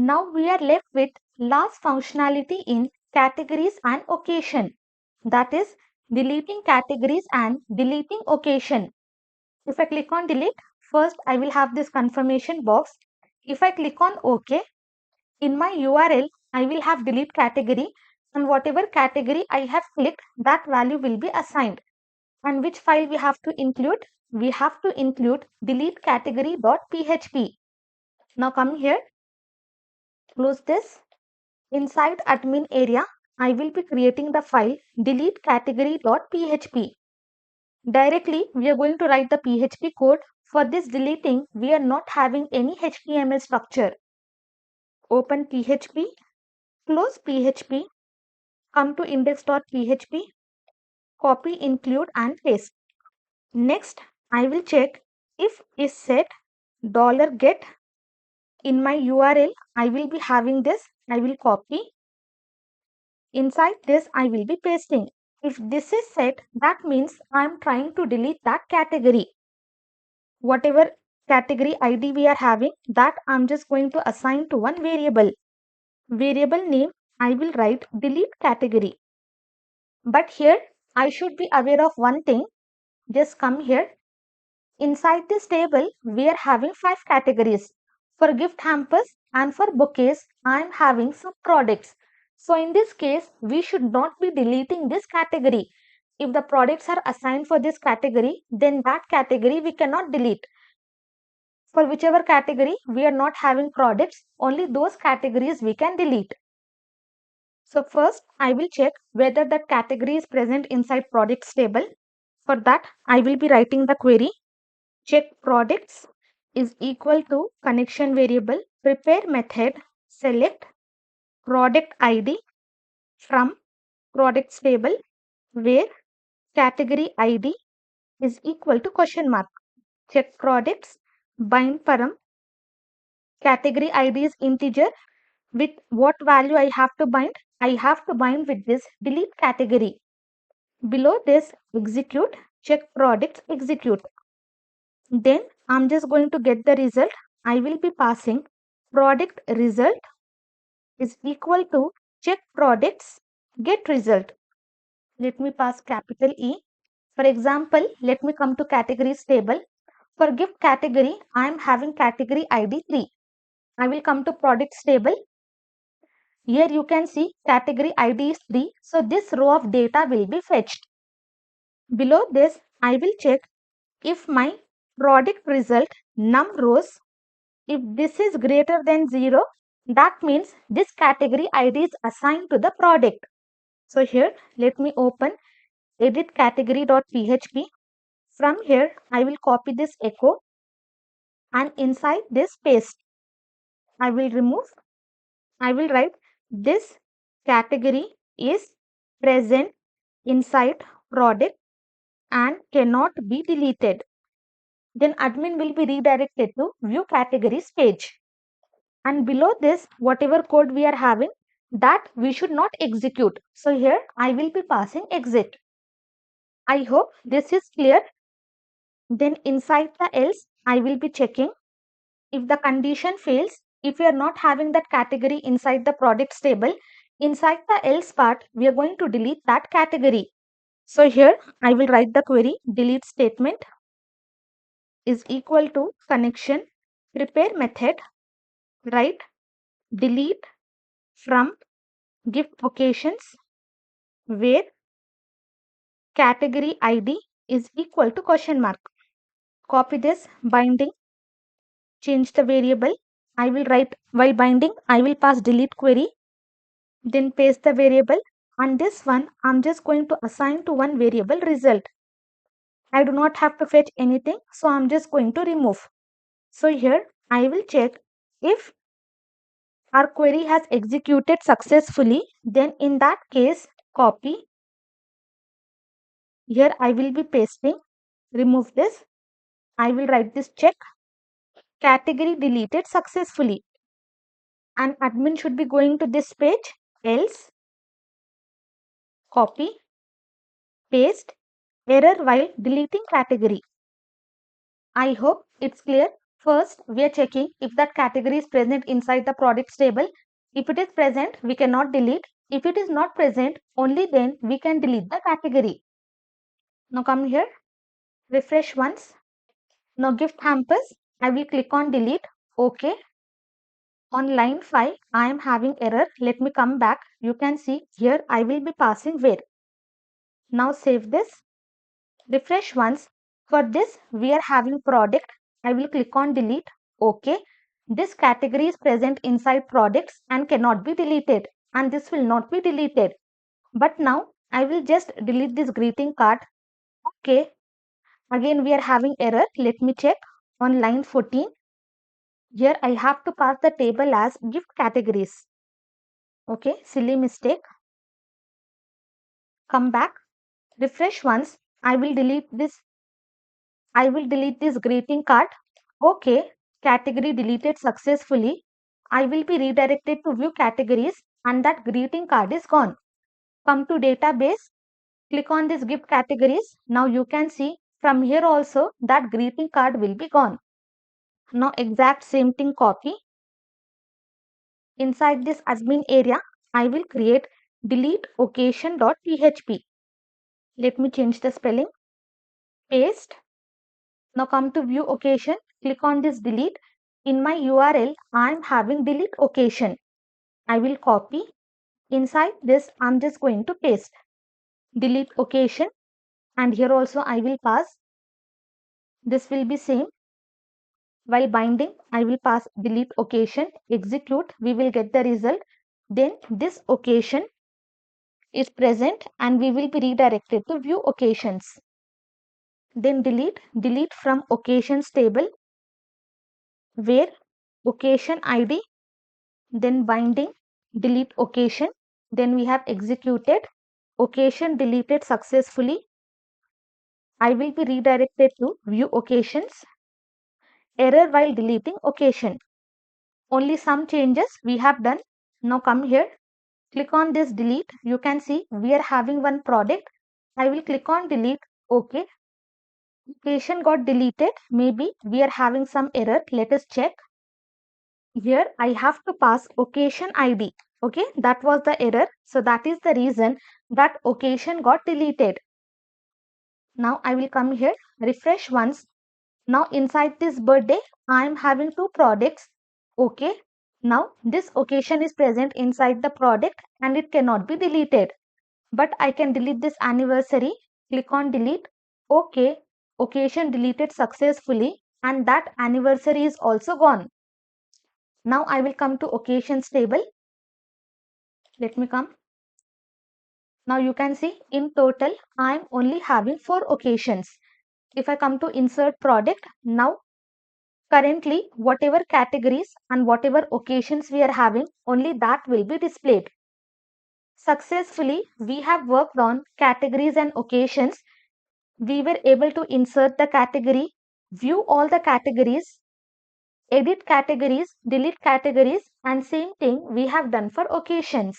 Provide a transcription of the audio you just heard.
Now we are left with last functionality in categories and occasion, that is deleting categories and deleting occasion. If I click on delete, first I will have this confirmation box. If I click on OK, in my URL I will have delete category, and whatever category I have clicked, that value will be assigned. And which file we have to include? We have to include delete category.php. Now come here, close this. Inside admin area, I will be creating the file delete category.php. Directly, we are going to write the PHP code. For this deleting, we are not having any HTML structure. Open PHP, close PHP, come to index.php, copy, include and paste. Next, I will check if is set $get. In my URL, I will be having this. I will copy. Inside this, I will be pasting. If this is set, that means I am trying to delete that category. Whatever category ID we are having, that I am just going to assign to one variable. Variable name, I will write delete category. But here, I should be aware of one thing. Just come here. Inside this table, we are having 5 categories. For gift hampers and for bouquets, I am having some products. So in this case, we should not be deleting this category. If the products are assigned for this category, then that category we cannot delete. For whichever category we are not having products, only those categories we can delete. So first, I will check whether that category is present inside products table. For that, I will be writing the query check products is equal to connection variable prepare method select product ID from products table where category ID is equal to question mark. Check products bind param category ID is integer. With what value I have to bind? I have to bind with this delete category. Below this execute check products execute. Then I'm just going to get the result. I will be passing product result is equal to check products get result. Let me pass capital E. For example, let me come to categories table. For gift category, I am having category ID 3. I will come to products table. Here you can see category ID is 3. So this row of data will be fetched. Below this, I will check if my product result num rows, if this is greater than 0, that means this category ID is assigned to the product. So here, let me open edit category.php. From here, I will copy this echo and inside this paste. I will remove. I will write this category is present inside product and cannot be deleted. Then admin will be redirected to view categories page. And below this, whatever code we are having, that we should not execute. So here I will be passing exit. I hope this is clear. Then inside the else, I will be checking if the condition fails. If we are not having that category inside the products table, inside the else part, we are going to delete that category. So here I will write the query delete statement is equal to connection prepare method write delete from gift occasions where category ID is equal to question mark. Copy this binding, change the variable. I will write while binding, I will pass delete query, then paste the variable, and this one I'm just going to assign to one variable result. I do not have to fetch anything, so I'm just going to remove. So here I will check if our query has executed successfully, then in that case copy. Here I will be pasting, remove this. I will write this check category deleted successfully, and admin should be going to this page else copy paste error while deleting category. I hope it's clear. First, we are checking if that category is present inside the products table. If it is present, we cannot delete. If it is not present, only then we can delete the category. Now come here, refresh once. Now gift hampers, I will click on delete. OK. On line 5, I am having error. Let me come back. You can see here I will be passing where. Now save this. Refresh once. For this, we are having product. I will click on delete. OK. This category is present inside products and cannot be deleted. And this will not be deleted. But now I will just delete this greeting card. OK. Again, we are having error. Let me check. On line 14, here I have to pass the table as gift categories. Okay, silly mistake. Come back. Refresh once. I will delete this greeting card. Okay, category deleted successfully. I will be redirected to view categories and that greeting card is gone. Come to database, click on this gift categories. Now you can see from here also that greeting card will be gone. Now exact same thing copy. Inside this admin area, I will create delete occasion.php. Let me change the spelling. Paste. Now come to view occasion, click on this delete. In my URL, I am having delete occasion. I will copy. Inside this, I am just going to paste delete occasion, and here also I will pass. This will be same. While binding, I will pass delete occasion, execute, we will get the result. Then this occasion is present and we will be redirected to view occasions. Then delete from occasions table, where occasion ID, then binding, delete occasion, then we have executed, occasion deleted successfully. I will be redirected to view occasions, error while deleting occasion. Only some changes we have done. Now come here, click on this delete. You can see we are having one product. I will click on delete. OK. Occasion got deleted. Maybe we are having some error. Let us check. Here I have to pass occasion ID. Okay, that was the error. So that is the reason that occasion got deleted. Now I will come here, refresh once. Now inside this birthday, I am having two products. Okay. Now this occasion is present inside the product and it cannot be deleted. But I can delete this anniversary. Click on delete. Okay. Occasion deleted successfully and that anniversary is also gone. Now I will come to occasions table. Let me come. Now you can see in total I am only having 4 occasions. If I come to insert product, now currently whatever categories and whatever occasions we are having, only that will be displayed. Successfully we have worked on categories and occasions. We were able to insert the category, view all the categories, edit categories, delete categories, and same thing we have done for occasions.